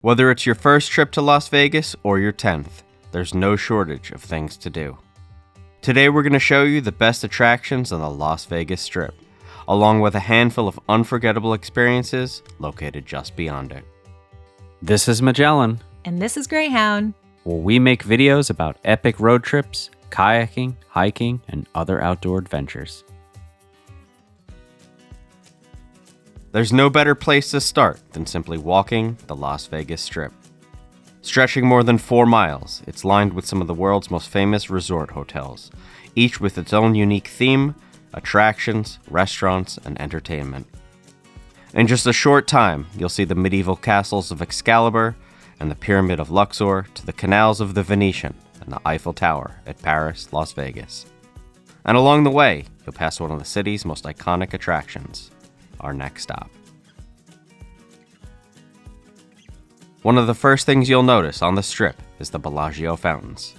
Whether it's your first trip to Las Vegas or your 10th, there's no shortage of things to do. Today we're going to show you the best attractions on the Las Vegas Strip, along with a handful of unforgettable experiences located just beyond it. This is Magellan, And this is Greyhound. where we make videos about epic road trips, kayaking, hiking, and other outdoor adventures. There's no better place to start than simply walking the Las Vegas Strip. Stretching more than 4 miles, it's lined with some of the world's most famous resort hotels, each with its own unique theme, attractions, restaurants, and entertainment. In just a short time, you'll see the medieval castles of Excalibur and the Pyramid of Luxor to the canals of the Venetian and the Eiffel Tower at Paris, Las Vegas. And along the way, you'll pass one of the city's most iconic attractions, our next stop. One of the first things you'll notice on the Strip is the Bellagio fountains.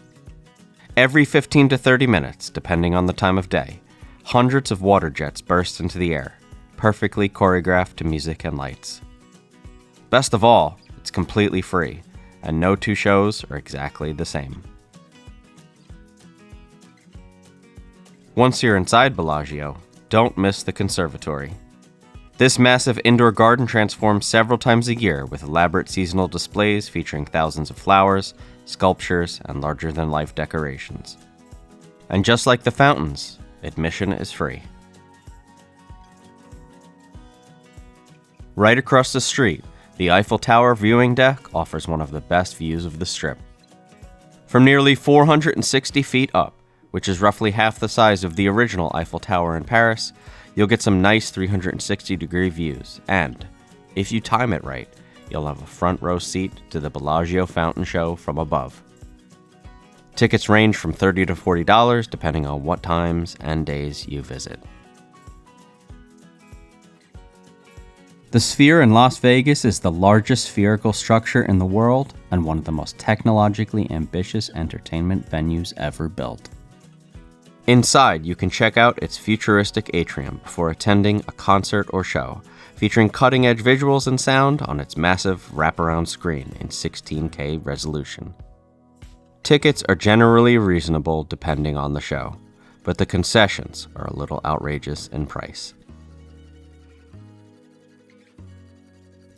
Every 15 to 30 minutes, depending on the time of day, hundreds of water jets burst into the air, perfectly choreographed to music and lights. Best of all, it's completely free, and no two shows are exactly the same. Once you're inside Bellagio, don't miss the conservatory. This massive indoor garden transforms several times a year with elaborate seasonal displays featuring thousands of flowers, sculptures, and larger-than-life decorations. And just like the fountains, admission is free. Right across the street, the Eiffel Tower viewing deck offers one of the best views of the Strip. From nearly 460 feet up, which is roughly half the size of the original Eiffel Tower in Paris, you'll get some nice 360-degree views, and, if you time it right, you'll have a front row seat to the Bellagio fountain show from above. Tickets range from $30 to $40 depending on what times and days you visit. The Sphere in Las Vegas is the largest spherical structure in the world and one of the most technologically ambitious entertainment venues ever built. Inside, you can check out its futuristic atrium before attending a concert or show, featuring cutting-edge visuals and sound on its massive wraparound screen in 16K resolution. Tickets are generally reasonable depending on the show, but the concessions are a little outrageous in price.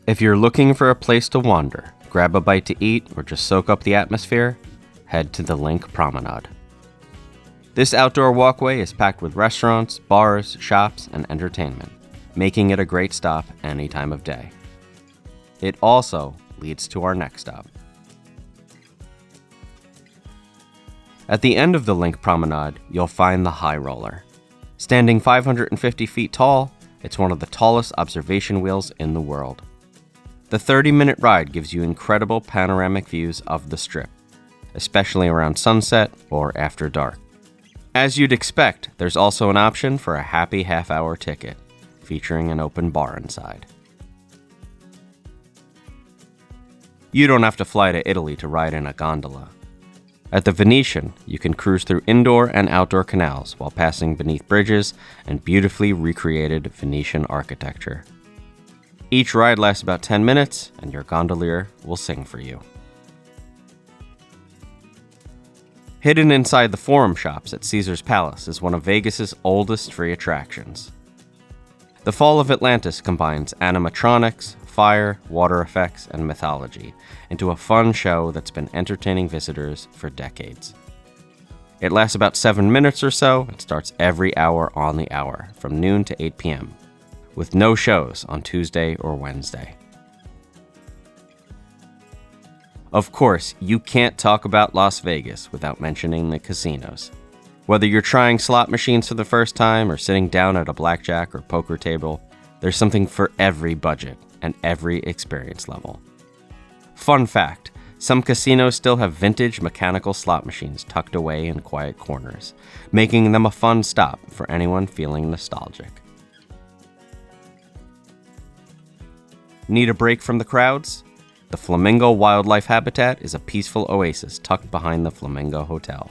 If you're looking for a place to wander, grab a bite to eat, or just soak up the atmosphere, head to the LINQ Promenade. This outdoor walkway is packed with restaurants, bars, shops, and entertainment, making it a great stop any time of day. It also leads to our next stop. At the end of the LINQ Promenade, you'll find the High Roller. Standing 550 feet tall, it's one of the tallest observation wheels in the world. The 30-minute ride gives you incredible panoramic views of the Strip, especially around sunset or after dark. As you'd expect, there's also an option for a happy half-hour ticket, featuring an open bar inside. You don't have to fly to Italy to ride in a gondola. At the Venetian, you can cruise through indoor and outdoor canals while passing beneath bridges and beautifully recreated Venetian architecture. Each ride lasts about 10 minutes, and your gondolier will sing for you. Hidden inside the Forum Shops at Caesar's Palace is one of Vegas's oldest free attractions. The Fall of Atlantis combines animatronics, fire, water effects, and mythology into a fun show that's been entertaining visitors for decades. It lasts about 7 minutes or so and starts every hour on the hour, from noon to 8 p.m., with no shows on Tuesday or Wednesday. Of course, you can't talk about Las Vegas without mentioning the casinos. Whether you're trying slot machines for the first time or sitting down at a blackjack or poker table, there's something for every budget and every experience level. Fun fact, some casinos still have vintage mechanical slot machines tucked away in quiet corners, making them a fun stop for anyone feeling nostalgic. Need a break from the crowds? The Flamingo Wildlife Habitat is a peaceful oasis tucked behind the Flamingo Hotel.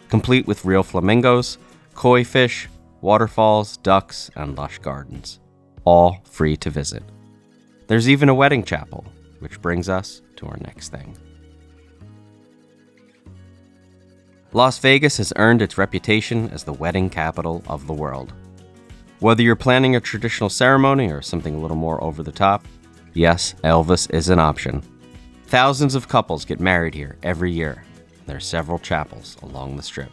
Complete with real flamingos, koi fish, waterfalls, ducks, and lush gardens. All free to visit. There's even a wedding chapel, which brings us to our next thing. Las Vegas has earned its reputation as the wedding capital of the world. Whether you're planning a traditional ceremony or something a little more over the top, yes, Elvis is an option. Thousands of couples get married here every year. There are several chapels along the Strip.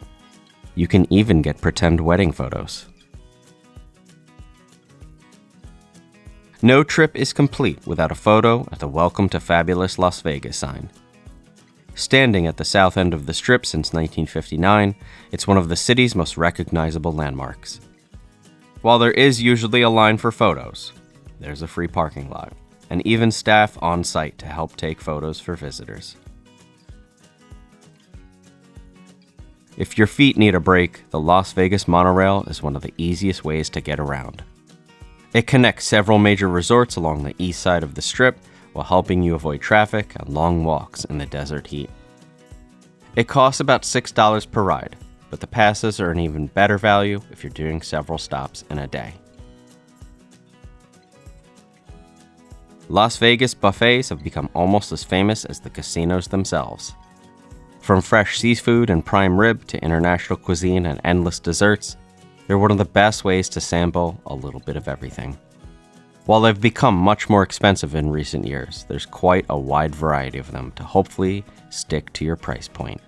You can even get pretend wedding photos. No trip is complete without a photo at the Welcome to Fabulous Las Vegas sign. Standing at the south end of the Strip since 1959, it's one of the city's most recognizable landmarks. While there is usually a line for photos, there's a free parking lot, and even staff on site to help take photos for visitors. If your feet need a break, the Las Vegas Monorail is one of the easiest ways to get around. It connects several major resorts along the east side of the Strip while helping you avoid traffic and long walks in the desert heat. It costs about $6 per ride, but the passes are an even better value if you're doing several stops in a day. Las Vegas buffets have become almost as famous as the casinos themselves. From fresh seafood and prime rib to international cuisine and endless desserts, they're one of the best ways to sample a little bit of everything. While they've become much more expensive in recent years, there's quite a wide variety of them to hopefully stick to your price point.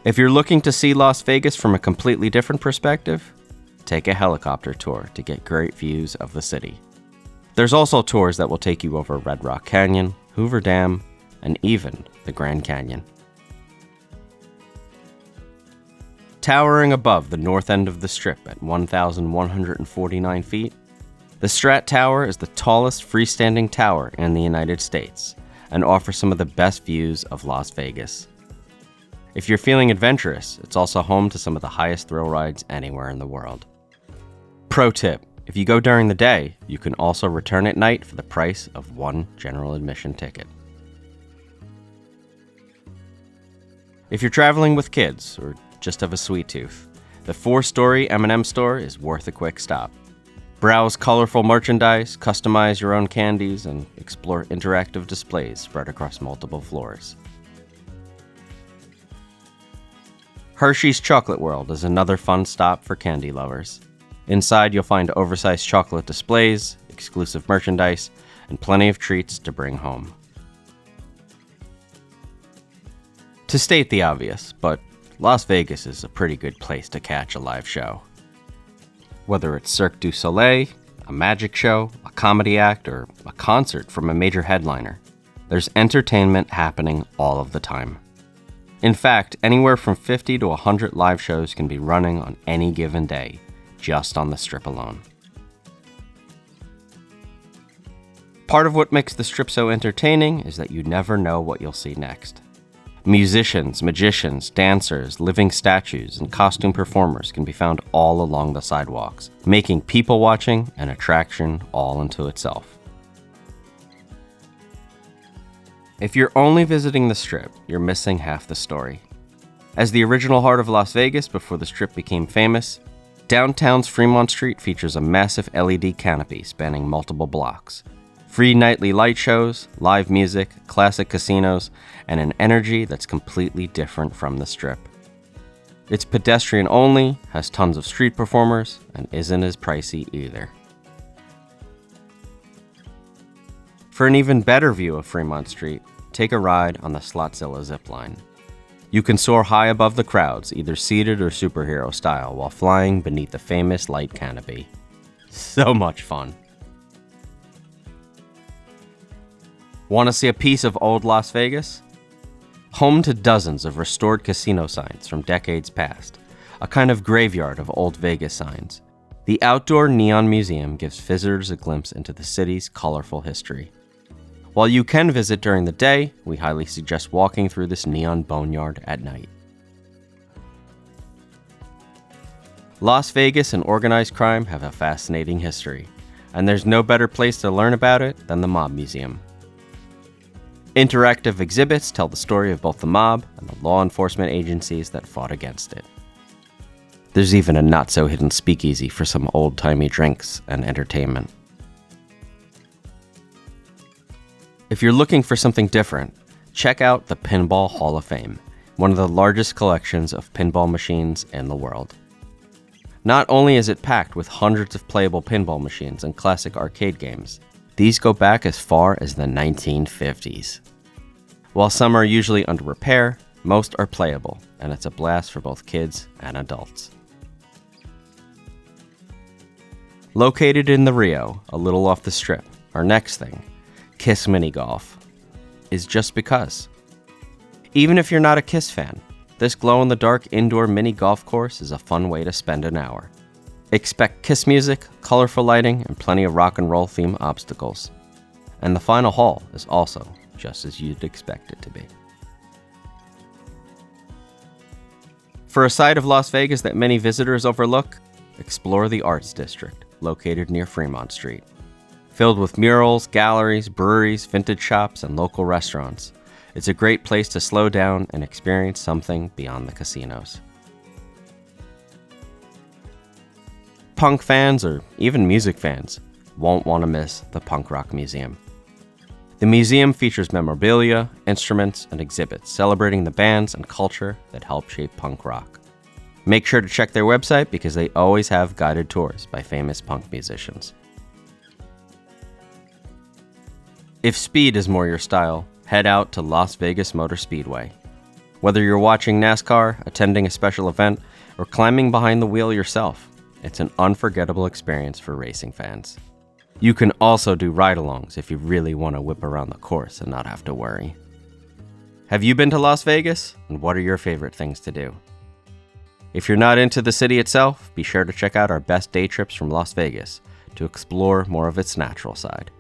If you're looking to see Las Vegas from a completely different perspective, take a helicopter tour to get great views of the city. There's also tours that will take you over Red Rock Canyon, Hoover Dam, and even the Grand Canyon. Towering above the north end of the Strip at 1,149 feet, the Strat Tower is the tallest freestanding tower in the United States and offers some of the best views of Las Vegas. If you're feeling adventurous, it's also home to some of the highest thrill rides anywhere in the world. Pro tip, if you go during the day, you can also return at night for the price of one general admission ticket. If you're traveling with kids or just have a sweet tooth, the 4-story M&M store is worth a quick stop. Browse colorful merchandise, customize your own candies, and explore interactive displays spread across multiple floors. Hershey's Chocolate World is another fun stop for candy lovers. Inside, you'll find oversized chocolate displays, exclusive merchandise, and plenty of treats to bring home. To state the obvious, but Las Vegas is a pretty good place to catch a live show. Whether it's Cirque du Soleil, a magic show, a comedy act, or a concert from a major headliner, there's entertainment happening all of the time. In fact, anywhere from 50 to 100 live shows can be running on any given day, just on the Strip alone. Part of what makes the Strip so entertaining is that you never know what you'll see next. Musicians, magicians, dancers, living statues, and costume performers can be found all along the sidewalks, making people watching an attraction all unto itself. If you're only visiting the Strip, you're missing half the story. As the original heart of Las Vegas before the Strip became famous, downtown's Fremont Street features a massive LED canopy spanning multiple blocks. Free nightly light shows, live music, classic casinos, and an energy that's completely different from the Strip. It's pedestrian only, has tons of street performers, and isn't as pricey either. For an even better view of Fremont Street, take a ride on the SlotZilla Zipline. You can soar high above the crowds, either seated or superhero style, while flying beneath the famous light canopy. So much fun. Want to see a piece of old Las Vegas? Home to dozens of restored casino signs from decades past, a kind of graveyard of old Vegas signs, the outdoor neon museum gives visitors a glimpse into the city's colorful history. While you can visit during the day, we highly suggest walking through this neon boneyard at night. Las Vegas and organized crime have a fascinating history, and there's no better place to learn about it than the Mob Museum. Interactive exhibits tell the story of both the mob and the law enforcement agencies that fought against it. There's even a not-so-hidden speakeasy for some old-timey drinks and entertainment. If you're looking for something different, check out the Pinball Hall of Fame, one of the largest collections of pinball machines in the world. Not only is it packed with hundreds of playable pinball machines and classic arcade games, these go back as far as the 1950s. While some are usually under repair, most are playable, and it's a blast for both kids and adults. Located in the Rio, a little off the Strip, our next thing, KISS Mini Golf, is just because. Even if you're not a KISS fan, this glow-in-the-dark indoor mini golf course is a fun way to spend an hour. Expect KISS music, colorful lighting, and plenty of rock and roll theme obstacles. And the final hole is also just as you'd expect it to be. For a side of Las Vegas that many visitors overlook, explore the Arts District, located near Fremont Street. Filled with murals, galleries, breweries, vintage shops, and local restaurants, it's a great place to slow down and experience something beyond the casinos. Punk fans, or even music fans, won't want to miss the Punk Rock Museum. The museum features memorabilia, instruments, and exhibits celebrating the bands and culture that help shape punk rock. Make sure to check their website because they always have guided tours by famous punk musicians. If speed is more your style, head out to Las Vegas Motor Speedway. Whether you're watching NASCAR, attending a special event, or climbing behind the wheel yourself, it's an unforgettable experience for racing fans. You can also do ride-alongs if you really want to whip around the course and not have to worry. Have you been to Las Vegas? And what are your favorite things to do? If you're not into the city itself, be sure to check out our best day trips from Las Vegas to explore more of its natural side.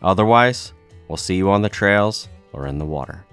Otherwise, we'll see you on the trails or in the water.